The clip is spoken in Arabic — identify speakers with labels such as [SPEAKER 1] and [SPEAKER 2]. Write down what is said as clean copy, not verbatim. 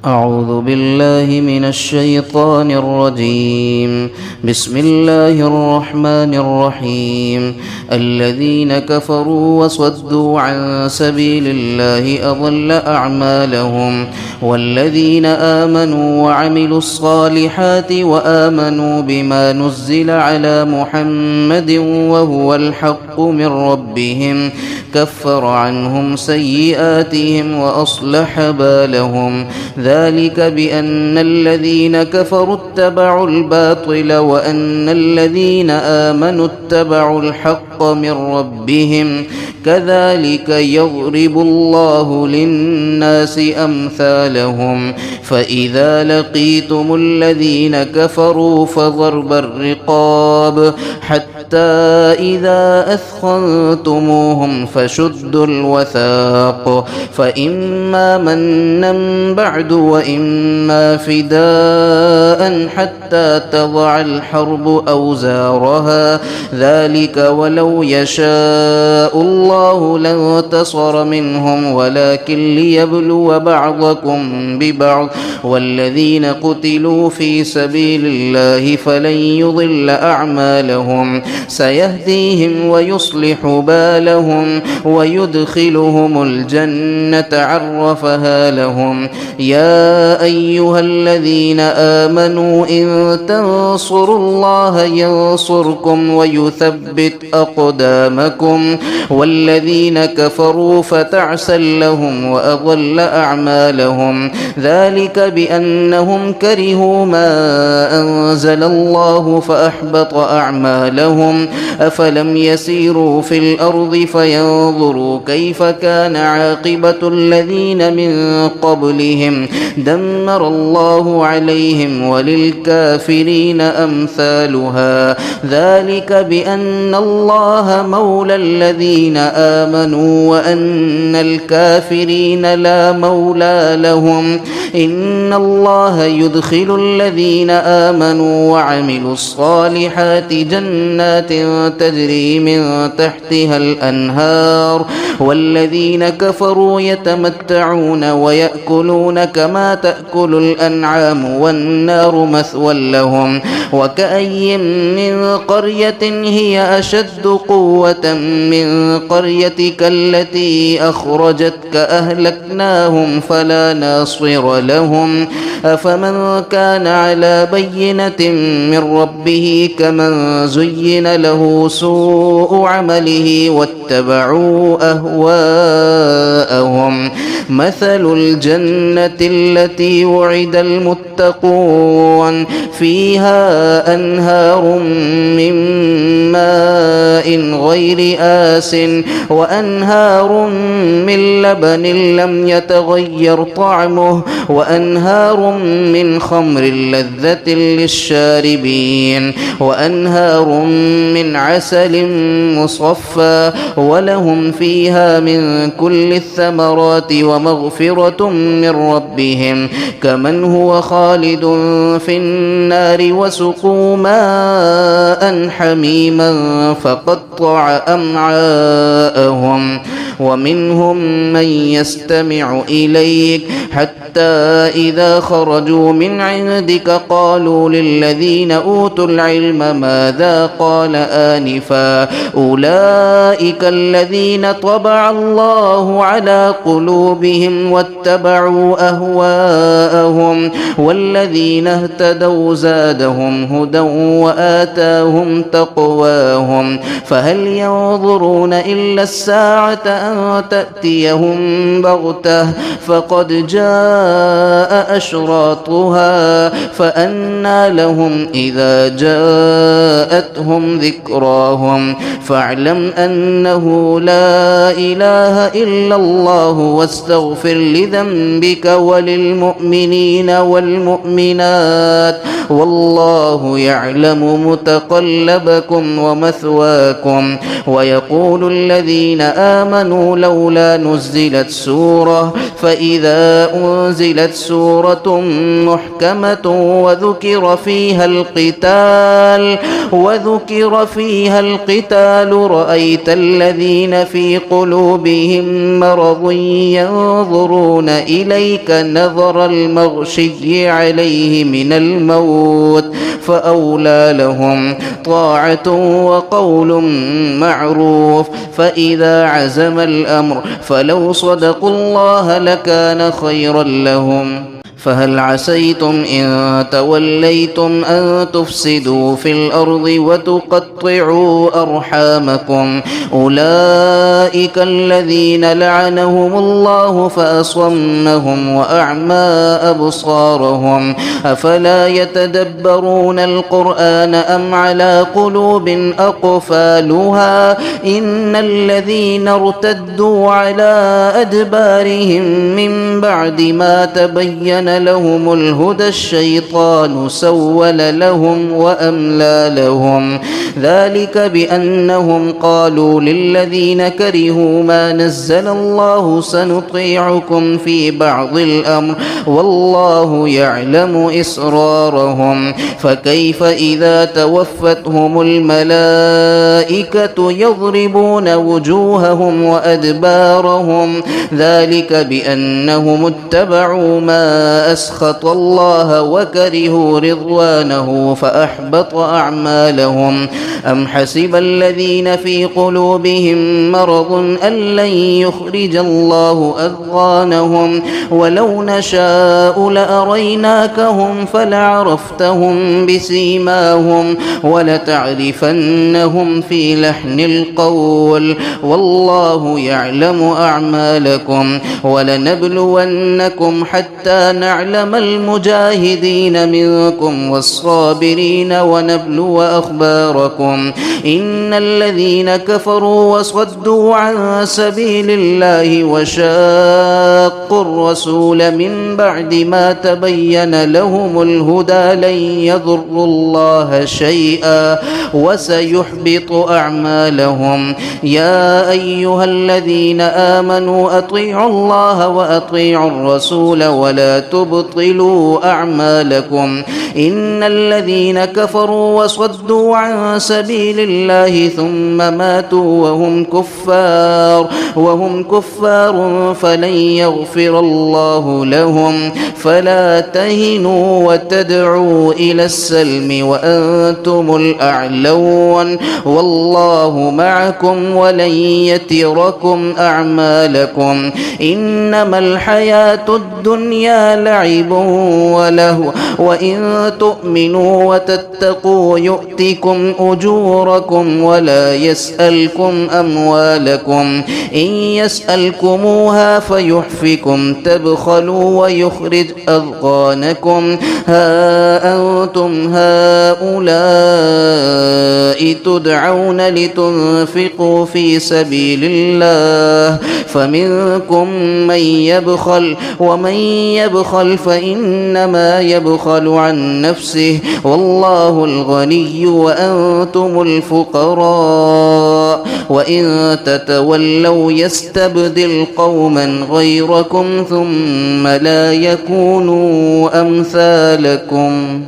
[SPEAKER 1] أعوذ بالله من الشيطان الرجيم. بسم الله الرحمن الرحيم. الذين كفروا وصدوا عن سبيل الله أضل أعمالهم، والذين آمنوا وعملوا الصالحات وآمنوا بما نزل على محمد وهو الحق من ربهم كفر عنهم سيئاتهم وأصلح بالهم. ذلك بأن الذين كفروا اتبعوا الباطل وأن الذين آمنوا اتبعوا الحق من ربهم كذلك يضرب الله للناس أمثالهم. فإذا لقيتم الذين كفروا فضرب الرقاب حتى إذا أثخنتموهم فشدوا الوثاق، فإما منا بعد وإما فداء حتى تضع الحرب أوزارها. ذلك ولو يشاء الله لانتصر منهم ولكن ليبلو بعضكم ببعض، والذين قتلوا في سبيل الله فلن يضل أعمالهم سيهديهم ويصلح بالهم ويدخلهم الجنة عرفها لهم. يا أيها الذين آمنوا إن تنصروا الله ينصركم ويثبت أقدامكم، والذين كفروا فتعسا لهم وأضل أعمالهم. ذلك بأنهم كرهوا ما أنزل الله فأحبط أعمالهم. أفلم يسيروا في الأرض فينظروا كيف كان عاقبة الذين من قبلهم دمر الله عليهم وللكافرين أمثالها. ذلك بأن الله مولى الذين آمنوا وأن الكافرين لا مولى لهم. إن الله يدخل الذين آمنوا وعملوا الصالحات جنات تجري من تحتها الأنهار، والذين كفروا يتمتعون ويأكلون كما تأكل الأنعام والنار مثوى لهم. وكأي من قرية هي أشد قوة من قريتك التي أخرجتك أهلكناهم فلا ناصر لهم. أفمن كان على بينة من ربه كمن زين له سوء عمله واتبعوا أهواءهم. مثل الجنة التي وعد المتقون فيها أنهار من ماء غير آس وأنهار من لبن لم يتغير طعمه وأنهار من خمر لذة للشاربين وأنهار من عسل مصفى ولهم فيها من كل الثمرات ومغفرة من ربهم كمن هو خالد في النار وسقوا ماء حميما فقطع أمعاءهم. ومنهم من يستمع إليك حتى إذا خرجوا من عندك قالوا للذين أوتوا العلم ماذا قال آنفا أولئك الذين طبع الله على قلوبهم واتبعوا أهواءهم، والذين اهتدوا زادهم هدى وآتاهم تقواهم. فهل ينظرون إلا الساعة أن تأتيهم بغتة فقد جاء أشراطها فأنى لهم إذا جاءتهم ذكراهم. فاعلم أنه لا إله إلا الله واستغفر لذنبك وللمؤمنين والمؤمنات والله يعلم متقلبكم ومثواكم ويقول الذين آمنوا لولا نزلت سورة فإذا أنزلت سورة محكمة وذكر فيها القتال رأيت الذين في قلوبهم مرض ينظرون إليك نظر المغشي عليه من الموت فأولى لهم طاعة وقول معروف فإذا عزم الأمر فلو صدقوا الله لكان خيرا لهم فهل عسيتم إن توليتم أن تفسدوا في الأرض وتقطعوا أرحامكم أولئك الذين لعنهم الله فأصمهم وأعمى أبصارهم أفلا يتدبرون القرآن أم على قلوب أقفالها إن الذين ارتدوا على أدبارهم من بعد ما تبين لهم الهدى الشيطان سول لهم وأملى لهم ذلك بأنهم قالوا للذين كرهوا ما نزل الله سنطيعكم في بعض الأمر والله يعلم إسرارهم فكيف إذا توفتهم الملائكة يضربون وجوههم وأدبارهم ذلك بأنهم اتبعوا ما أسخط الله وكرهوا رضوانه فأحبط أعمالهم أم حسب الذين في قلوبهم مرض أن لن يخرج الله أضغانهم ولو نشاء لأريناكهم فلعرفتهم بسيماهم ولتعرفنهم في لحن القول والله يعلم أعمالكم ولنبلونكم حتى نعلم المجاهدين منكم والصابرين ونبلو أخباركم إن الذين كفروا وصدوا عن سبيل الله وشاقوا الرسول من بعد ما تبين لهم الهدى لن يضروا الله شيئا وسيحبط أعمالهم يا أيها الذين آمنوا أطيعوا الله وأطيعوا الرسول ولا تبطلوا أعمالكم إن الذين كفروا وصدوا عن سبيل الله ثم ماتوا وهم كفار فلن يغفر الله لهم فلا تهنوا وتدعوا إلى السلم وأنتم الأعلون والله معكم ولن يتركم أعمالكم إنما الحياة الدنيا لعب ولهو وإن تؤمنوا وتتقوا يؤتكم أجوركم ولا يسألكم أموالكم إن يسألكموها فيحفكم تبخلوا ويخرج أضغانكم ها أنتم هؤلاء تدعون لتنفقوا في سبيل الله فمنكم من يبخل ومن يبخل فإنما يبخل عن نفسه والله الغني وأنتم الفقراء وإن تتولوا يستبدل قوما غيركم ثم لا يكونوا أمثالكم